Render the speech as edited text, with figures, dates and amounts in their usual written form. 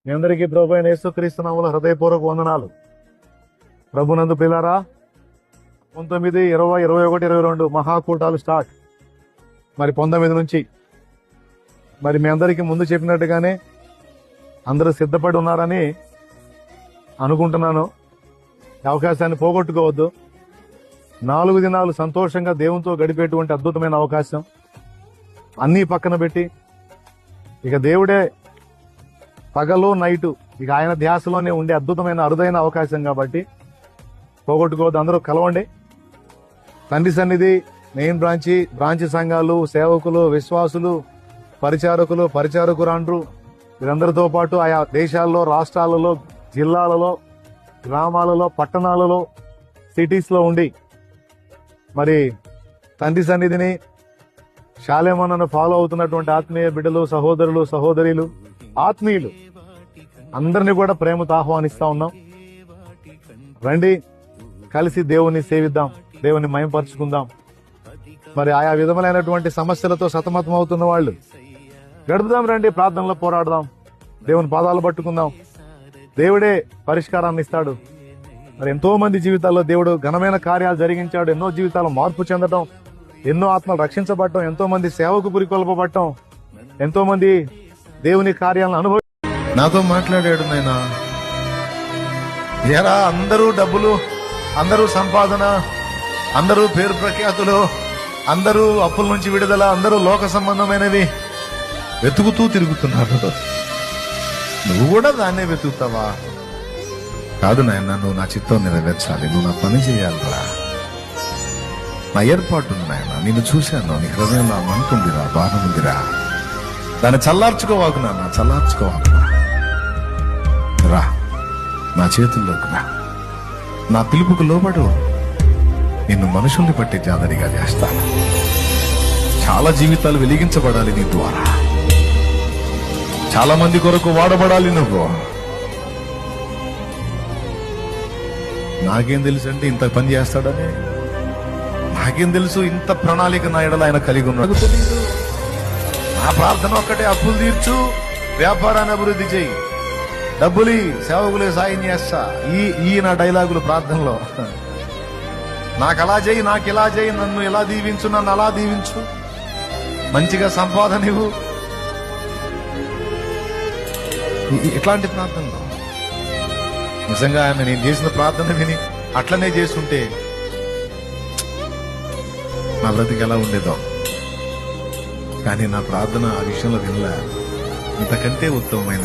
మీ అందరికీ ప్రభు అయిన యేసుక్రీస్తు నామములో హృదయపూర్వక వందనాలు. ప్రభునందు పిల్లారా, 19, 20, 21, 22 మహాకూటాలు స్టార్ట్. మరి 19 నుంచి మరి మీ అందరికీ ముందు చెప్పినట్టుగానే అందరూ సిద్ధపడి ఉన్నారని అనుకుంటున్నాను. అవకాశాన్ని పోగొట్టుకోవద్దు. 4 దినాలు సంతోషంగా దేవునితో గడిపేటువంటి అద్భుతమైన అవకాశం. అన్నీ పక్కన పెట్టి ఇక దేవుడే పగలు నైటు ఇక ఆయన ధ్యాసలోనే ఉండే అద్భుతమైన అరుదైన అవకాశం కాబట్టి పోగొట్టుకోవద్దు. అందరూ కలవండి. తండ్రి సన్నిధి, మెయిన్ బ్రాంచి సంఘాలు, సేవకులు, విశ్వాసులు, పరిచారకులు, పరిచారకురాండ్రు వీరందరితో పాటు ఆయా దేశాల్లో, రాష్ట్రాలలో, జిల్లాలలో, గ్రామాలలో, పట్టణాలలో, సిటీస్లో ఉండి మరి తండ్రి సన్నిధిని, శాలేమన్నను ఫాలో అవుతున్నటువంటి ఆత్మీయ బిడ్డలు, సహోదరులు, సహోదరులు, ఆత్మీయులు అందరినీ కూడా ప్రేమతో ఆహ్వానిస్తా ఉన్నాం. రండి, కలిసి దేవుని సేవిద్దాం, దేవుని మయంపరుచుకుందాం. మరి ఆయా విధములైనటువంటి సమస్యలతో సతమతం అవుతున్న వాళ్ళు గడుపుదాం. రండి, ప్రార్థనలో పోరాడదాం, దేవుని పాదాలు పట్టుకుందాం. దేవుడే పరిష్కారాన్ని ఇస్తాడు. మరి ఎంతో మంది జీవితాల్లో దేవుడు ఘనమైన కార్యాలు జరిగించాడు. ఎన్నో జీవితాలు మార్పు చెందటం, ఎన్నో ఆత్మలు రక్షించబడటం, ఎంతో మంది సేవకు పురికొల్పబడటం, ఎంతో మంది దేవుని కార్యాలను అనుభవి నాతో మాట్లాడాడు. నాయనా, ఎరా అందరూ డబ్బులు, అందరూ సంపాదన, అందరూ పేరు ప్రఖ్యాతులు, అందరూ అప్పుల నుంచి విడుదల, అందరూ లోక సంబంధమైనవి వెతుకుతూ తిరుగుతున్నారు. నువ్వు కూడా దాన్నే వెతుకుతావా? కాదు నాయన, నువ్వు నా చిత్తం నెరవేర్చాలి, నువ్వు నా పని చేయాలిరా. నా ఏర్పాటు ఉంది నాయన, నిన్ను చూశాను, నీ హృదయంలో మంటుందిరా, బాధ ఉందిరా. దాన్ని చల్లార్చుకోవాకు నాన్న, చల్లార్చుకోవాకు. రా, నా చేతుల్లోకి రా, నా పిలుపుకు లోబడు. నిన్ను మనుషుల్ని బట్టి జాదరిగా చేస్తాను. చాలా జీవితాలు వెలిగించబడాలి నీ ద్వారా. చాలా మంది కొరకు వాడబడాలి నువ్వు. నాకేం తెలుసు అంటే ఇంత పని చేస్తాడని? నాకేం తెలుసు ఇంత ప్రణాళిక నా ఎడల ఆయన కలిగి ఉన్నాడు? నా ప్రార్థన ఒక్కటే, అప్పులు తీర్చు, వ్యాపారాన్ని అభివృద్ధి చేయి, డబ్బులు సేవకులే సాయం చేస్తా. ఈ నా డైలాగులు ప్రార్థనలో. నాకు అలా చేయి, నాకు ఇలా చేయి, నన్ను ఇలా దీవించు, నన్ను అలా దీవించు, మంచిగా సంపాదన ఇవ్వు. ఇట్లాంటి ప్రార్థనలో నిజంగా ఆమె నేను చేసిన ప్రార్థన విని అట్లనే చేస్తుంటే నా బ్రతికి ఎలా ఉండేదో. కానీ నా ప్రార్థన ఆ విషయంలో వినలే. ఇంతకంటే ఉత్తమమైన